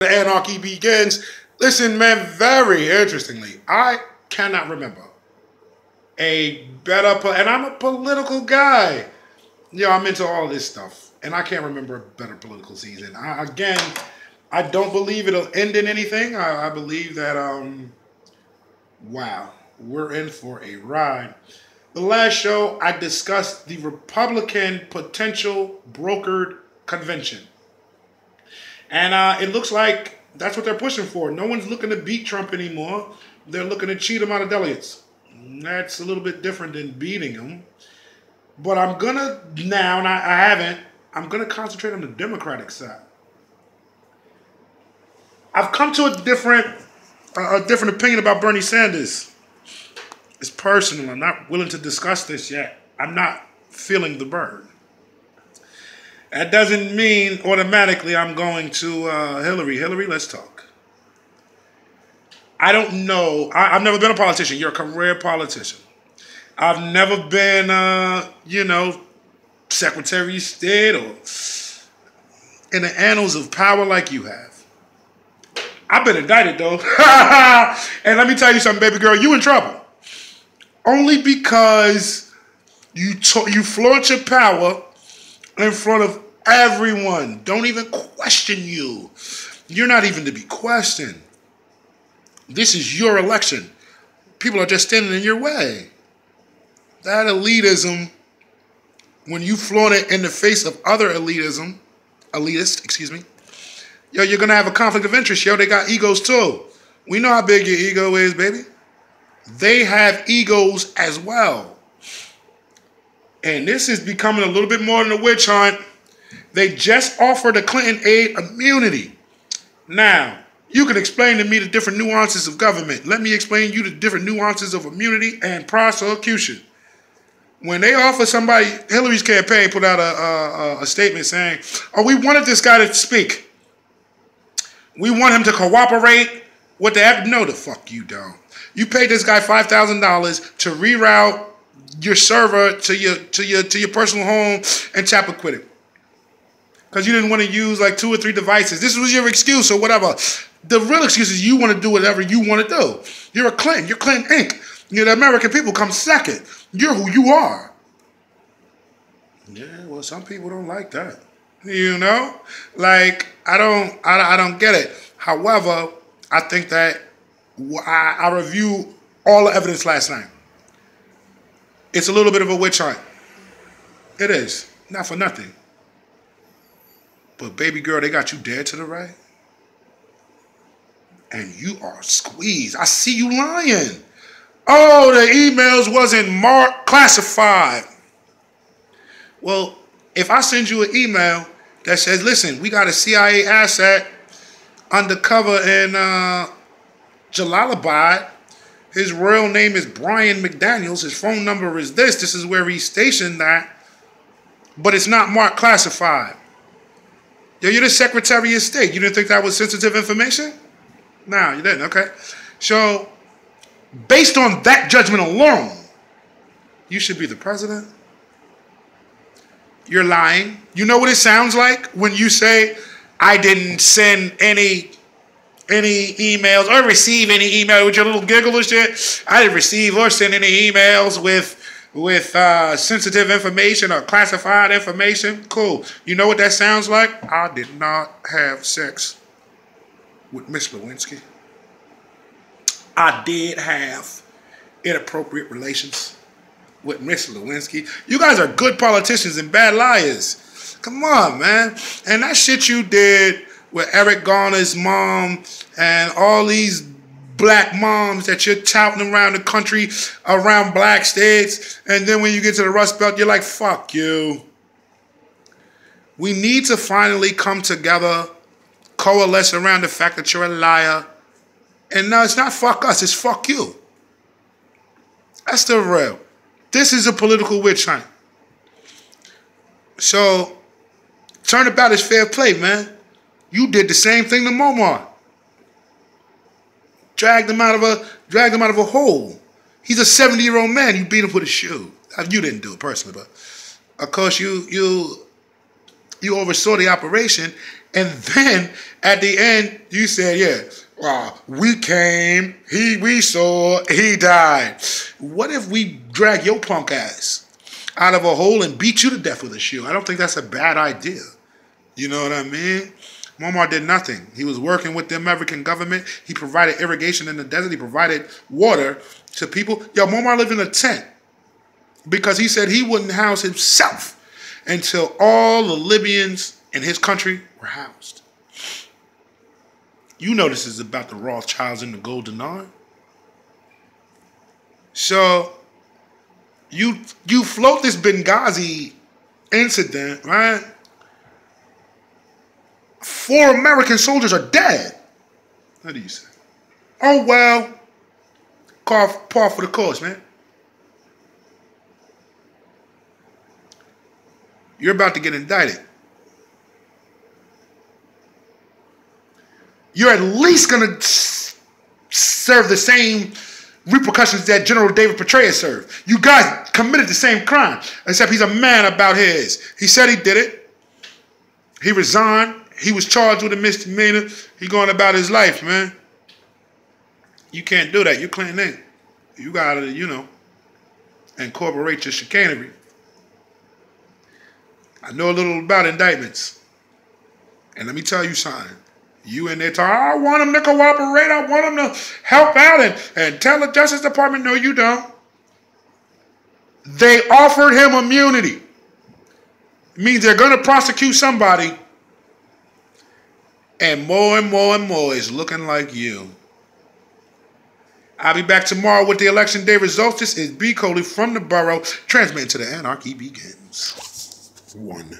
The Anarchy begins. Listen, man, very interestingly, I cannot remember a better, and I'm a political guy. I'm into all this stuff, and I can't remember a better political season. Again, I don't believe it'll end in anything. I believe that, wow, we're in for a ride. The last show, I discussed the Republican potential brokered convention. And it looks like that's what they're pushing for. No one's looking to beat Trump anymore. They're looking to cheat him out of delegates. That's a little bit different than beating him. But I'm going to now, and I haven't, I'm going to concentrate on the Democratic side. I've come to a different opinion about Bernie Sanders. It's personal. I'm not willing to discuss this yet. I'm not feeling the burn. That doesn't mean automatically I'm going to Hillary. Hillary, let's talk. I don't know. I've never been a politician. You're a career politician. I've never been, Secretary of State or in the annals of power like you have. I've been indicted, though. And let me tell you something, baby girl. You in trouble. Only because you flaunt your power in front of everyone. Don't even question you. You're not even to be questioned. This is your election. People are just standing in your way. That elitism, when you flaunt it in the face of other elitists, you're going to have a conflict of interest. They got egos too. We know how big your ego is, baby. They have egos as well. And this is becoming a little bit more than a witch hunt. They just offered a Clinton aide immunity. Now, you can explain to me the different nuances of government. Let me explain to you the different nuances of immunity and prosecution. When they offer somebody, Hillary's campaign put out a statement saying, we wanted this guy to speak. We want him to cooperate with the... No, the fuck you don't. You paid this guy $5,000 to reroute your server to your personal home and Chappaquiddick. Because you didn't want to use like 2 or 3 devices. This was your excuse or whatever. The real excuse is you want to do whatever you want to do. You're a Clinton. You're Clinton Inc. The American people come second. You're who you are. Yeah, well, some people don't like that. Like, I don't get it. However, I think that I reviewed all the evidence last night. It's a little bit of a witch hunt. It is. Not for nothing. But baby girl, they got you dead to the right. And you are squeezed. I see you lying. Oh, the emails wasn't marked classified. Well, if I send you an email that says, listen, we got a CIA asset undercover in Jalalabad. His real name is Brian McDaniels. His phone number is this. This is where he's stationed at. But it's not marked classified. You're the Secretary of State. You didn't think that was sensitive information? No, you didn't. Okay. So, based on that judgment alone, you should be the president. You're lying. You know what it sounds like when you say, I didn't send any emails or receive any email with your little giggle and shit. I didn't receive or send any emails with sensitive information or classified information. Cool. You know what that sounds like? I did not have sex with Miss Lewinsky. I did have inappropriate relations with Miss Lewinsky. You guys are good politicians and bad liars. Come on, man. And that shit you did with Eric Garner's mom and all these black moms that you're touting around the country, around black states, and then when you get to the Rust Belt, you're like, fuck you. We need to finally come together, coalesce around the fact that you're a liar. And no, it's not fuck us, it's fuck you. That's the real. This is a political witch hunt. So, turnabout is fair play, man. You did the same thing to Momar. Dragged him out of a hole. He's a 70-year-old man. You beat him with a shoe. You didn't do it personally, but of course you oversaw the operation, And then at the end, you said, yeah, we came, we saw, he died. What if we drag your punk ass out of a hole and beat you to death with a shield? I don't think that's a bad idea. You know what I mean? Muammar did nothing. He was working with the American government. He provided irrigation in the desert. He provided water to people. Yo, Muammar lived in a tent because he said he wouldn't house himself until all the Libyans in his country were housed. You know this is about the Rothschilds and the gold dinar. So you float this Benghazi incident, right? 4 American soldiers are dead. What do you say? Oh, well, par for the course, man. You're about to get indicted. You're at least going to serve the same repercussions that General David Petraeus served. You guys committed the same crime, except he's a man about his. He said he did it. He resigned. He was charged with a misdemeanor. He going about his life, man. You can't do that. You're clean name. You got to, incorporate your chicanery. I know a little about indictments. And let me tell you something. You in there talking, I want him to cooperate. I want him to help out and tell the Justice Department, no, you don't. They offered him immunity. It means they're going to prosecute somebody. And more is looking like you. I'll be back tomorrow with the election day results. This is B. Coley from the borough, transmitting to the Anarchy Begins. 1.